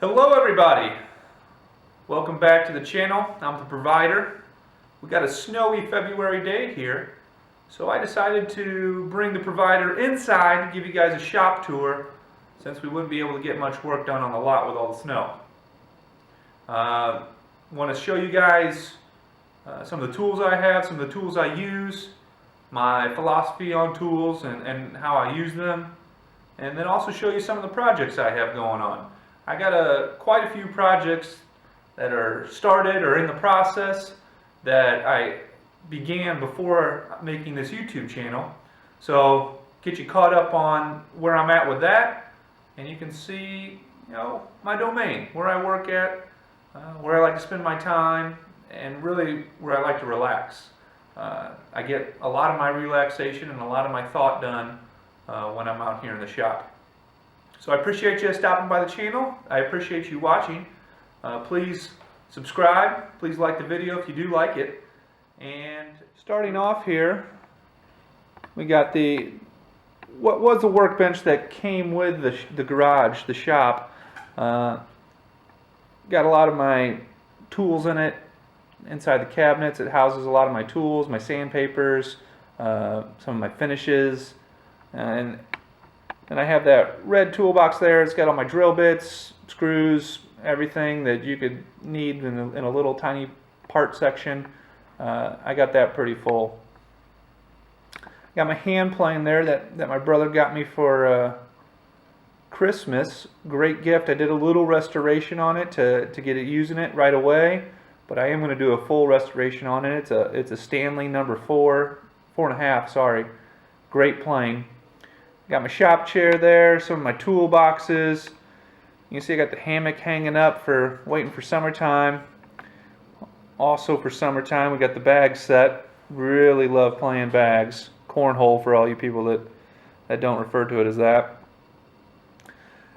Hello everybody! Welcome back to the channel. I'm the provider. We got a snowy February day here, so I decided to bring the provider inside to give you guys a shop tour since we wouldn't be able to get much work done on the lot with all the snow. Want to show you guys some of the tools I have, some of the tools I use, my philosophy on tools and how I use them, and then also show you some of the projects I have going on. I got quite a few projects that are started or in the process that I began before making this YouTube channel. So get you caught up on where I'm at with that, and you can see, my domain, where I work at, where I like to spend my time, and really where I like to relax. I get a lot of my relaxation and a lot of my thought done when I'm out here in the shop. So I appreciate you stopping by the channel. I appreciate you watching. Please subscribe. Please like the video if you do like it. And starting off here, we got what was the workbench that came with the garage, the shop. Got a lot of my tools in it inside the cabinets. It houses a lot of my tools, my sandpapers, some of my finishes, and I have that red toolbox there. It's got all my drill bits, screws, everything that you could need in a little tiny part section. I got that pretty full. Got my hand plane there that my brother got me for Christmas. Great gift. I did a little restoration on it to get it using it right away, but I am going to do a full restoration on it. It's a Stanley number 4.5, sorry. Great plane. Got my shop chair there, some of my toolboxes. You can see I got the hammock hanging up for waiting for summertime. Also for summertime, we got the bag set. Really love playing bags. Cornhole for all you people that don't refer to it as that.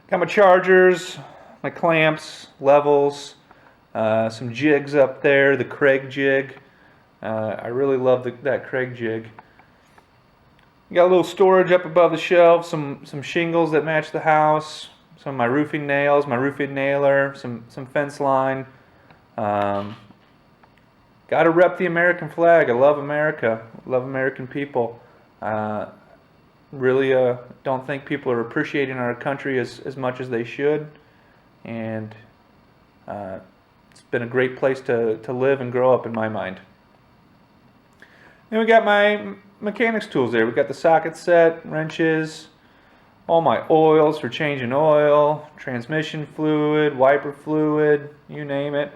Got my chargers, my clamps, levels, some jigs up there, the Craig jig. I really love that Craig jig. Got a little storage up above the shelf, some shingles that match the house, some of my roofing nails, my roofing nailer, some fence line. Got to rep the American flag. I love America. I love American people. Really don't think people are appreciating our country as much as they should. And it's been a great place to live and grow up in my mind. Then we got my mechanics tools there. We got the socket set, wrenches, all my oils for changing oil, transmission fluid, wiper fluid, you name it.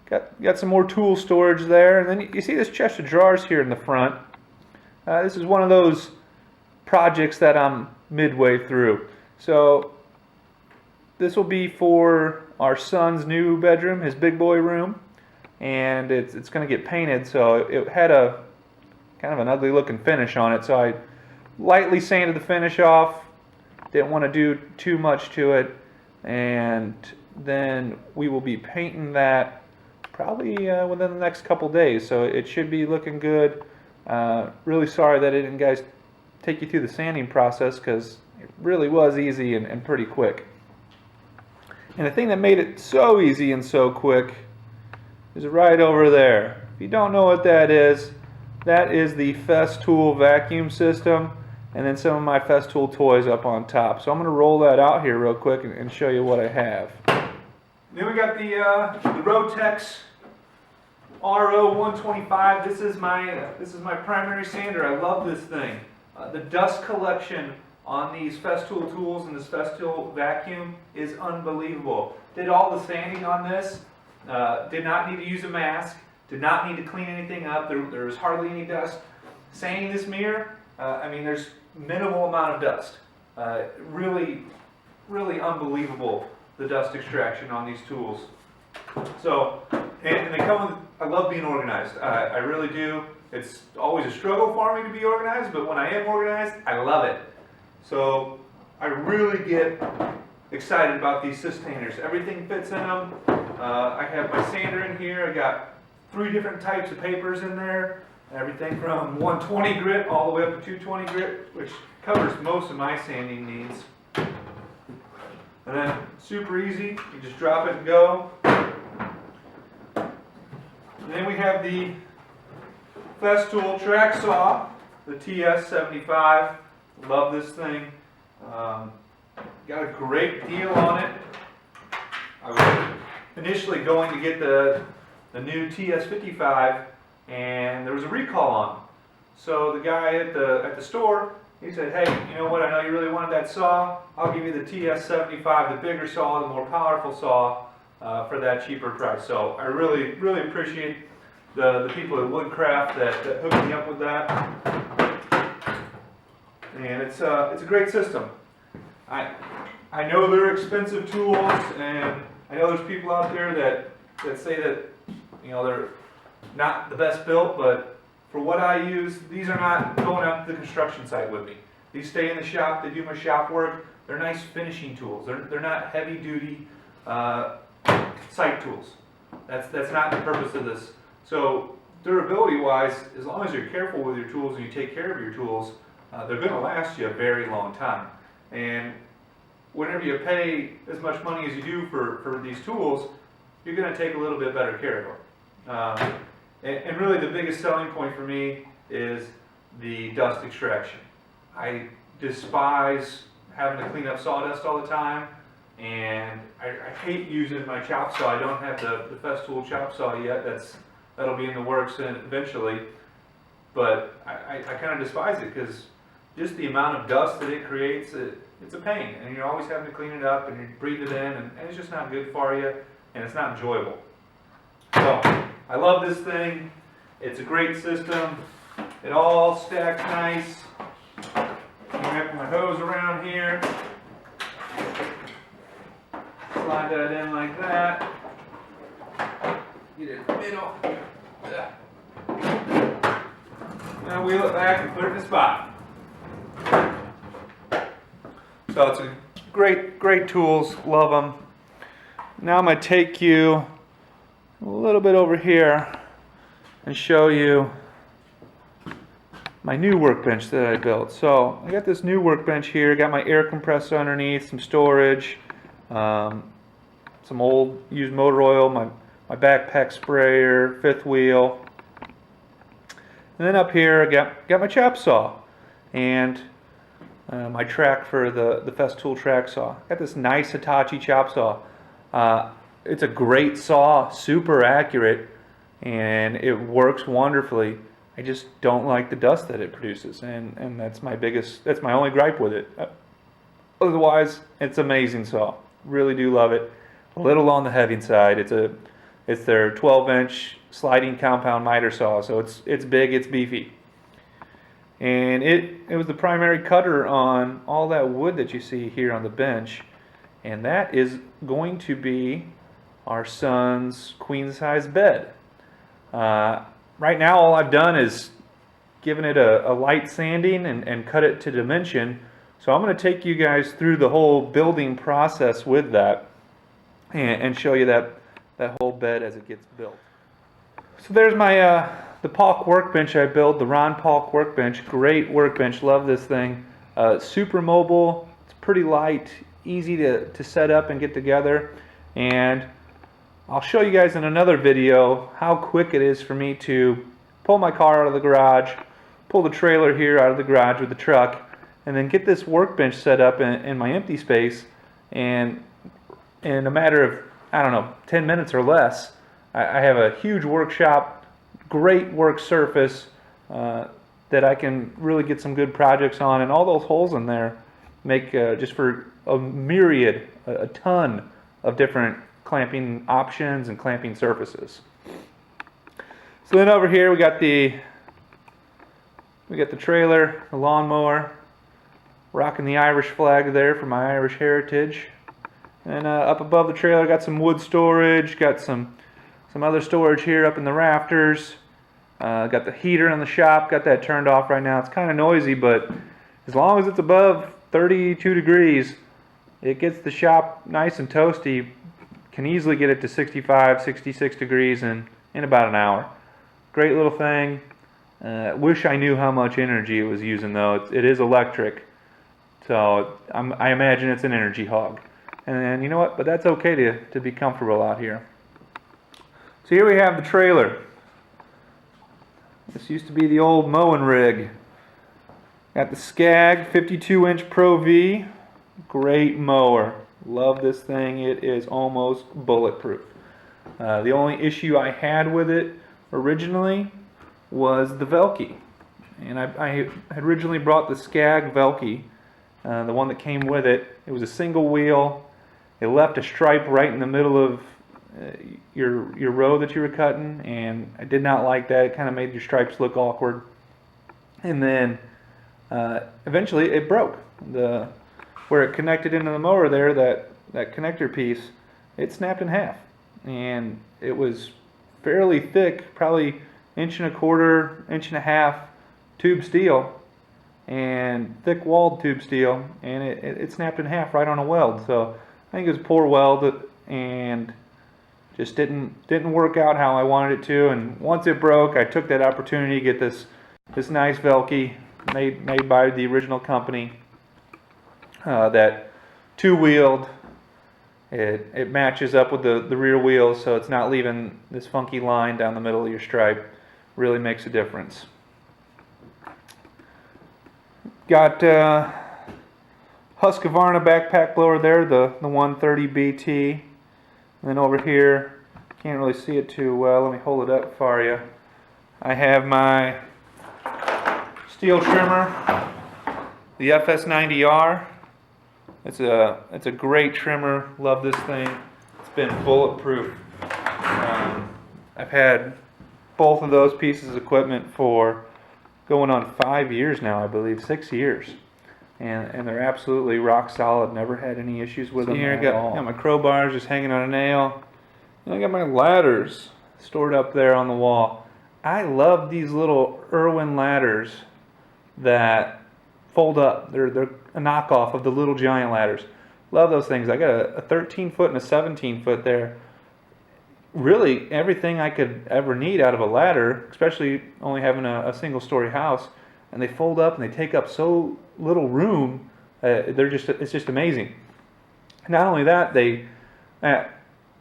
Got some more tool storage there, and then you see this chest of drawers here in the front. This is one of those projects that I'm midway through. So this will be for our son's new bedroom, his big boy room, and it's going to get painted. So it had a kind of an ugly looking finish on it, so I lightly sanded the finish off. Didn't want to do too much to it, and then we will be painting that probably within the next couple days, so it should be looking good. Really sorry that I didn't guys take you through the sanding process, because it really was easy and pretty quick. And the thing that made it so easy and so quick is right over there. If you don't know what that is the Festool vacuum system, and then some of my Festool toys up on top. So I'm going to roll that out here real quick and show you what I have. Then we got the Rotex RO125. This is my primary sander. I love this thing. The dust collection on these Festool tools and this Festool vacuum is unbelievable. Did all the sanding on this. Did not need to use a mask. Did not need to clean anything up. There was hardly any dust. Sanding this mirror, there's minimal amount of dust. Really, really unbelievable, the dust extraction on these tools. So, and they come with, I love being organized. I really do. It's always a struggle for me to be organized, but when I am organized, I love it. So, I really get excited about these sustainers. Everything fits in them. I have my sander in here. I got 3 different types of papers in there. Everything from 120 grit all the way up to 220 grit, which covers most of my sanding needs. And then super easy, you just drop it and go. And then we have the Festool track saw, the TS75. Love this thing. Got a great deal on it. I was initially going to get the new TS55, and there was a recall on. So the guy at the store, he said, "Hey, you know what? I know you really wanted that saw. I'll give you the TS75, the bigger saw, the more powerful saw, for that cheaper price." So I really appreciate the people at Woodcraft that hooked me up with that. And it's a great system. I know they're expensive tools, and I know there's people out there that say that, you know, they're not the best built, but for what I use, these are not going out to the construction site with me. These stay in the shop, they do my shop work. They're nice finishing tools. They're not heavy duty site tools. That's not the purpose of this. So durability wise, as long as you're careful with your tools and you take care of your tools, they're going to last you a very long time. And whenever you pay as much money as you do for these tools, you're going to take a little bit better care of them. And really the biggest selling point for me is the dust extraction. I despise having to clean up sawdust all the time, and I hate using my chop saw. I don't have the Festool chop saw yet. That'll be in the works eventually, but I kind of despise it because just the amount of dust that it creates, it's a pain, and you're always having to clean it up, and you breathe it in, and it's just not good for you, and it's not enjoyable. So I love this thing. It's a great system. It all stacks nice. Wrap my hose around here. Slide that in like that. Get it in the middle. Now wheel it back and put it in the spot. So it's a great tools, love them. Now I'm going to take you a little bit over here and show you my new workbench that I built. So I got this new workbench here, got my air compressor underneath, some storage, some old used motor oil, my backpack sprayer, fifth wheel. And then up here I got my chop saw and my track for the Festool track saw. Got this nice Hitachi chop saw. It's a great saw, super accurate, and it works wonderfully. I just don't like the dust that it produces, and that's my only gripe with it. Otherwise, it's an amazing saw. Really do love it. A little on the heavy side. It's their 12-inch sliding compound miter saw, so it's big, it's beefy. And it was the primary cutter on all that wood that you see here on the bench, and that is going to be our son's queen size bed. Right now all I've done is given it a light sanding and cut it to dimension. So I'm going to take you guys through the whole building process with that and show you that whole bed as it gets built. So there's my the Paulk workbench I built, the Ron Paulk workbench. Great workbench, love this thing. Super mobile, it's pretty light, easy to set up and get together. And I'll show you guys in another video how quick it is for me to pull my car out of the garage, pull the trailer here out of the garage with the truck, and then get this workbench set up in my empty space. And in a matter of, I don't know, 10 minutes or less, I have a huge workshop, great work surface that I can really get some good projects on. And all those holes in there make just for a myriad, a ton of different clamping options and clamping surfaces. So then over here we got the trailer, the lawnmower, rocking the Irish flag there for my Irish heritage. And up above the trailer got some wood storage, got some other storage here up in the rafters. Got the heater in the shop, got that turned off right now. It's kind of noisy, but as long as it's above 32 degrees, it gets the shop nice and toasty. Can easily get it to 65, 66 degrees in about an hour. Great little thing. Wish I knew how much energy it was using though. It is electric, so I imagine it's an energy hog. And you know what? But that's okay to be comfortable out here. So here we have the trailer. This used to be the old mowing rig. Got the Skag 52-inch Pro V. Great mower. Love this thing. It is almost bulletproof. The only issue I had with it originally was the Velke. And I had originally brought the Skag Velke, the one that came with it. It was a single wheel. It left a stripe right in the middle of your row that you were cutting, and I did not like that. It kind of made your stripes look awkward. And then eventually it broke. Where it connected into the mower there, that connector piece, it snapped in half. And it was fairly thick, probably 1.25 1.5 tube steel, and thick walled tube steel, and it snapped in half right on a weld. So I think it was a poor weld and just didn't work out how I wanted it to. And once it broke, I took that opportunity to get this nice Velke made by the original company, that two-wheeled. It matches up with the rear wheels, so it's not leaving this funky line down the middle of your stripe. Really makes a difference. Got Husqvarna backpack blower there, the 130 BT. And then over here, can't really see it too well. Let me hold it up for you. I have my steel trimmer, the FS90R. It's a great trimmer. Love this thing. It's been bulletproof. I've had both of those pieces of equipment for going on 5 years now, I believe, 6 years, and they're absolutely rock solid. Never had any issues with them here. I got my crowbars just hanging on a nail, and I got my ladders stored up there on the wall. I love these little Irwin ladders that fold up. They're a knockoff of the little giant ladders. Love those things. I got a 13-foot and a 17-foot there. Really everything I could ever need out of a ladder, especially only having a single-story house. And they fold up and they take up so little room. It's just amazing. Not only that,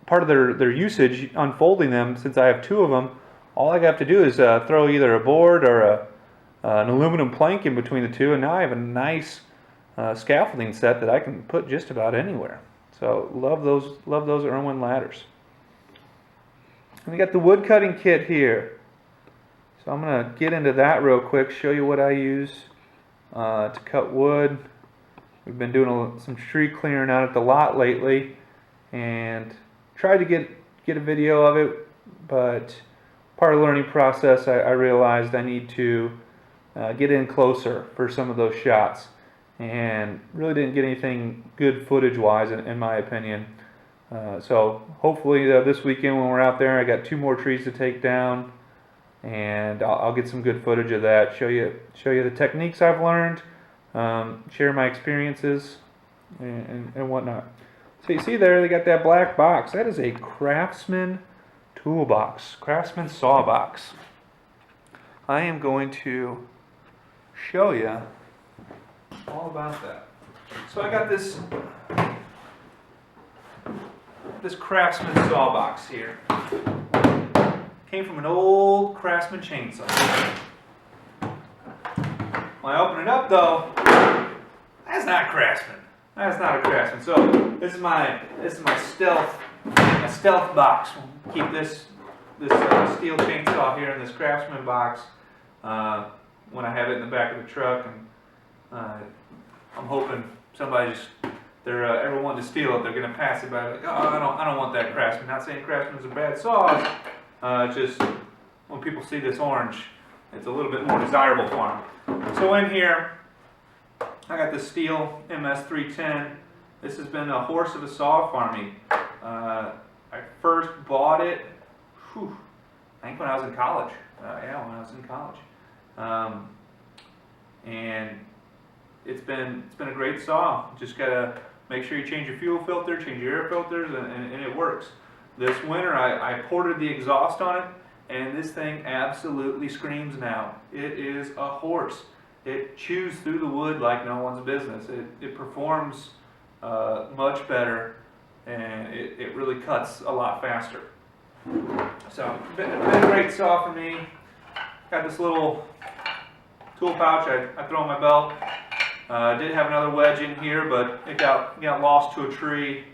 part of their usage, unfolding them, since I have two of them, all I have to do is throw either a board or an aluminum plank in between the two, and now I have a nice scaffolding set that I can put just about anywhere. So love those Irwin ladders. And we got the wood cutting kit here. So I'm going to get into that real quick, show you what I use to cut wood. We've been doing some tree clearing out at the lot lately, and tried to get a video of it, but part of the learning process I realized I need to get in closer for some of those shots, and really didn't get anything good footage wise in my opinion. So hopefully this weekend when we're out there, I got 2 more trees to take down, and I'll get some good footage of that, show you the techniques I've learned, share my experiences and whatnot. So you see there, they got that black box. That is a Craftsman toolbox, Craftsman saw box. I am going to show you all about that. So I got this Craftsman saw box here. Came from an old Craftsman chainsaw. When I open it up though, that's not Craftsman. That's not a Craftsman. So this is my stealth box. We'll keep this steel chainsaw here in this Craftsman box when I have it in the back of the truck, and I'm hoping somebody ever wanted to steal it, they're going to pass it by like, oh, I don't want that Craftsman. Not saying Craftsman's a bad saw, just when people see this orange, it's a little bit more desirable for them. So in here, I got the Steel MS310. This has been a horse of a saw for me. I first bought it, I think when I was in college. Yeah, when I was in college. And it's been a great saw. Just gotta make sure you change your fuel filter, change your air filters, and it works. This winter I ported the exhaust on it, and this thing absolutely screams now. It is a horse. It chews through the wood like no one's business. It performs much better, and it really cuts a lot faster. So, been a great saw for me. Got this little tool pouch I throw in my belt. Did have another wedge in here, but it got lost to a tree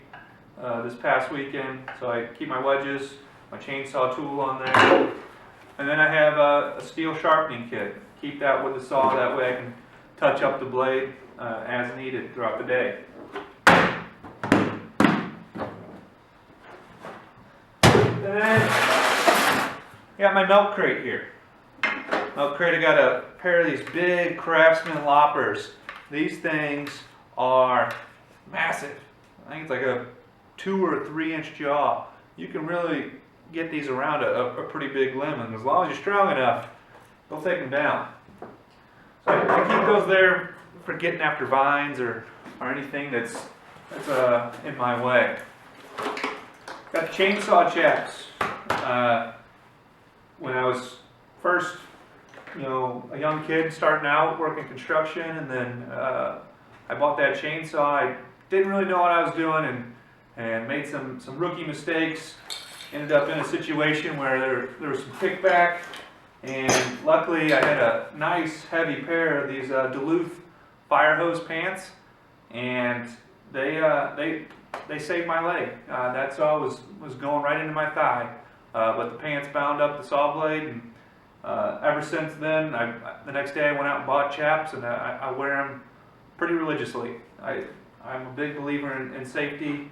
this past weekend, so I keep my wedges, my chainsaw tool on there. And then I have a steel sharpening kit. Keep that with the saw, that way I can touch up the blade as needed throughout the day. And then I got my milk crate here. Milk crate, I got a pair of these big Craftsman loppers. These things are massive. I think it's like a 2 or 3 inch jaw. You can really get these around a pretty big limb, and as long as you're strong enough, they'll take them down. So I keep those there for getting after vines or anything that's in my way. Got chainsaw chaps. When I was first, a young kid starting out working construction, and then I bought that chainsaw. I didn't really know what I was doing, and made some rookie mistakes. Ended up in a situation where there was some kickback, and luckily I had a nice heavy pair of these Duluth fire hose pants, and they saved my leg. That saw was going right into my thigh, but the pants bound up the saw blade, and ever since then, the next day I went out and bought chaps, and I wear them pretty religiously. I'm a big believer in safety,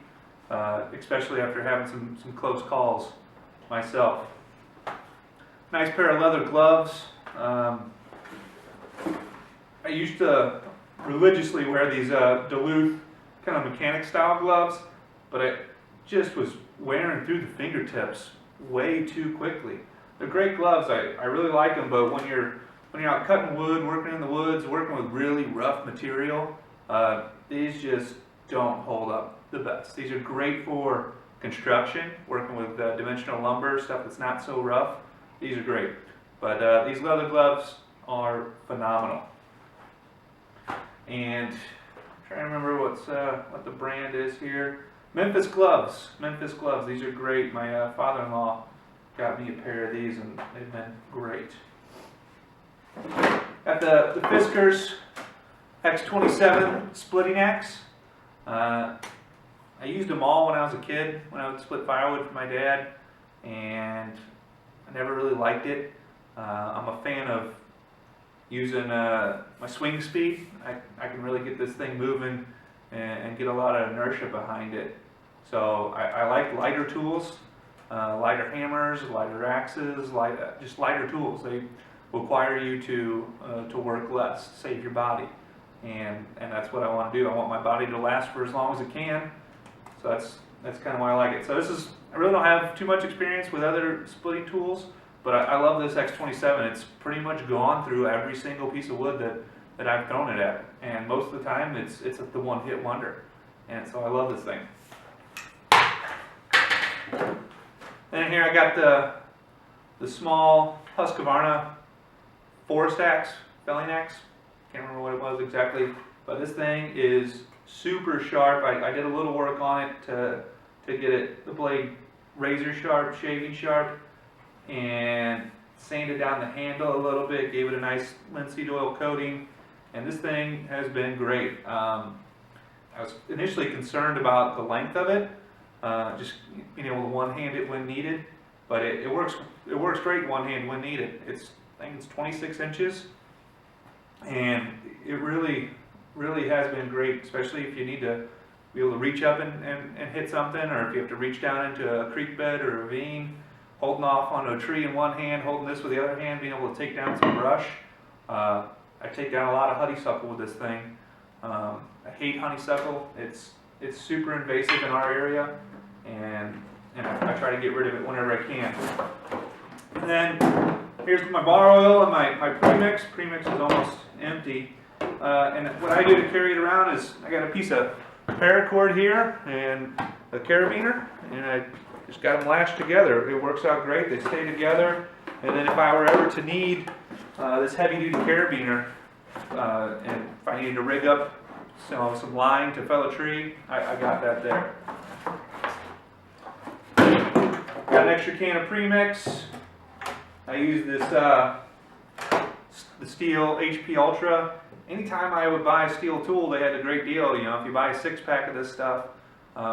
especially after having some close calls myself. Nice pair of leather gloves. I used to religiously wear these Duluth kind of mechanic style gloves, but I just was wearing through the fingertips way too quickly. They're great gloves. I really like them, but when you're out cutting wood, working in the woods, working with really rough material, these just don't hold up the best. These are great for construction, working with dimensional lumber, stuff that's not so rough. These are great, but these leather gloves are phenomenal. And I'm trying to remember what the brand is here. Memphis gloves. Memphis gloves. These are great. My father-in-law got me a pair of these, and they've been great. Got the Fiskars X27 splitting axe. I used them all when I was a kid, when I would split firewood for my dad, and I never really liked it. I'm a fan of using my swing speed. I can really get this thing moving and get a lot of inertia behind it. So I like lighter tools, lighter hammers, lighter axes, just lighter tools. They require you to work less, save your body, and that's what I want to do. I want my body to last for as long as it can. So that's kind of why I like it. So I really don't have too much experience with other splitting tools, but I love this X27. It's pretty much gone through every single piece of wood that I've thrown it at, and most of the time it's the one-hit wonder, and so I love this thing. And here I got the small Husqvarna forest axe, felling axe. Can't remember what it was exactly, but this thing is super sharp. I did a little work on it to get the blade razor sharp, shaving sharp, and sanded down the handle a little bit, gave it a nice linseed oil coating, and this thing has been great. I was initially concerned about the length of it, just being able to one-hand it when needed, but it works great one-hand when needed. I think it's 26 inches, and it really has been great, especially if you need to be able to reach up and hit something, or if you have to reach down into a creek bed or a ravine, holding off on a tree in one hand, holding this with the other hand, being able to take down some brush. I take down a lot of honeysuckle with this thing. I hate honeysuckle. It's super invasive in our area, and I try to get rid of it whenever I can. And then here's my bar oil and my premix. Premix is almost empty. And what I do to carry it around is I got a piece of paracord here and a carabiner, and I just got them lashed together. It works out great. They stay together. And then if I were ever to need this heavy-duty carabiner, and if I needed to rig up So some line to fell a tree, I got that there. Got an extra can of premix. I use this the Steel HP Ultra. Anytime I would buy a steel tool, they had a great deal. You know, if you buy a 6-pack of this stuff,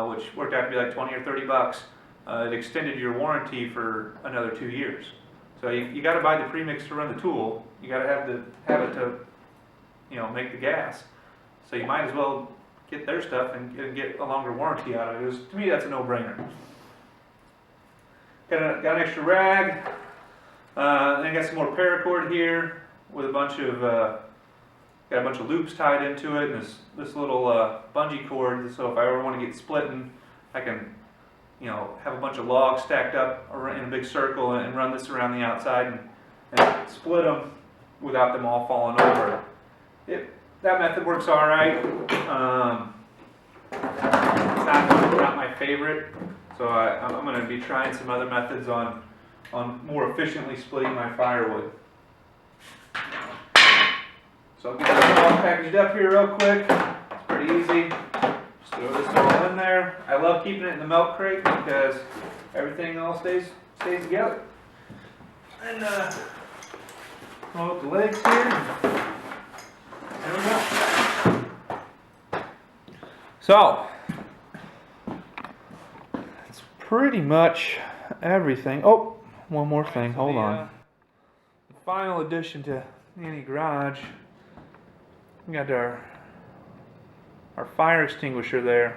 which worked out to be like 20 or 30 bucks, it extended your warranty for another 2 years. So you got to buy the premix to run the tool. You got to have it to, you know, make the gas. So you might as well get their stuff and get a longer warranty out of it. To me, that's a no-brainer. Got an extra rag. Then I got some more paracord here with a bunch of got a bunch of loops tied into it, and this little bungee cord. So if I ever want to get splitting, I can, you know, have a bunch of logs stacked up in a big circle and run this around the outside and split them without them all falling over. That method works all right. It's not my favorite, so I'm going to be trying some other methods on more efficiently splitting my firewood. So I'll get this all packaged up here real quick. It's pretty easy. Just throw this all in there. I love keeping it in the milk crate because everything all stays together. And roll up the legs here. There we go. So that's pretty much everything. Oh, one more thing. Hold on. The final addition to any garage. We got our fire extinguisher there.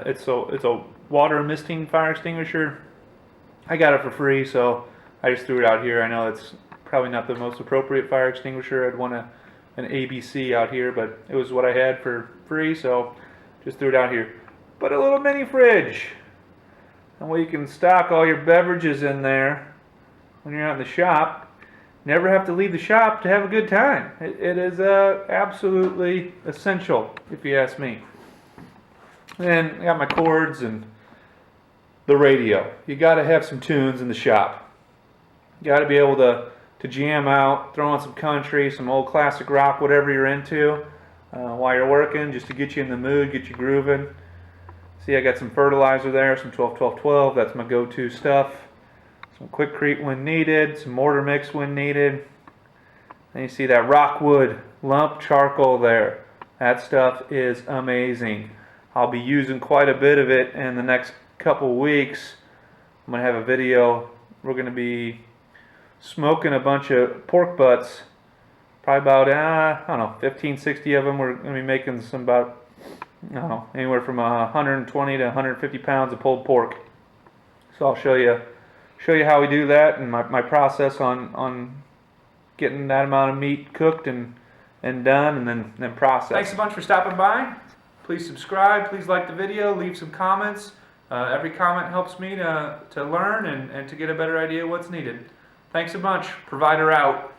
It's a water misting fire extinguisher. I got it for free, so I just threw it out here. I know it's probably not the most appropriate fire extinguisher. I'd want an ABC out here, but it was what I had for free, so just threw it out here. But a little mini fridge, and where you can stock all your beverages in there when you're out in the shop. Never have to leave the shop to have a good time. It is absolutely essential, if you ask me. And I got my cords and the radio. You got to have some tunes in the shop. You got to be able to jam out, throw on some country, some old classic rock, whatever you're into, while you're working, just to get you in the mood, get you grooving. See, I got some fertilizer there, some 12-12-12. That's my go-to stuff. Some Quickcrete when needed, some mortar mix when needed. And you see that rockwood lump charcoal there. That stuff is amazing. I'll be using quite a bit of it in the next couple weeks. I'm going to have a video. We're going to be smoking a bunch of pork butts. Probably about, I don't know, 15, 60 of them. We're going to be making some about, I don't know, anywhere from 120 to 150 pounds of pulled pork. So I'll show you how we do that and my process on getting that amount of meat cooked and done, and then processed. Thanks a bunch for stopping by. Please subscribe, please like the video, leave some comments. Every comment helps me to learn and to get a better idea of what's needed. Thanks a bunch. Provider out.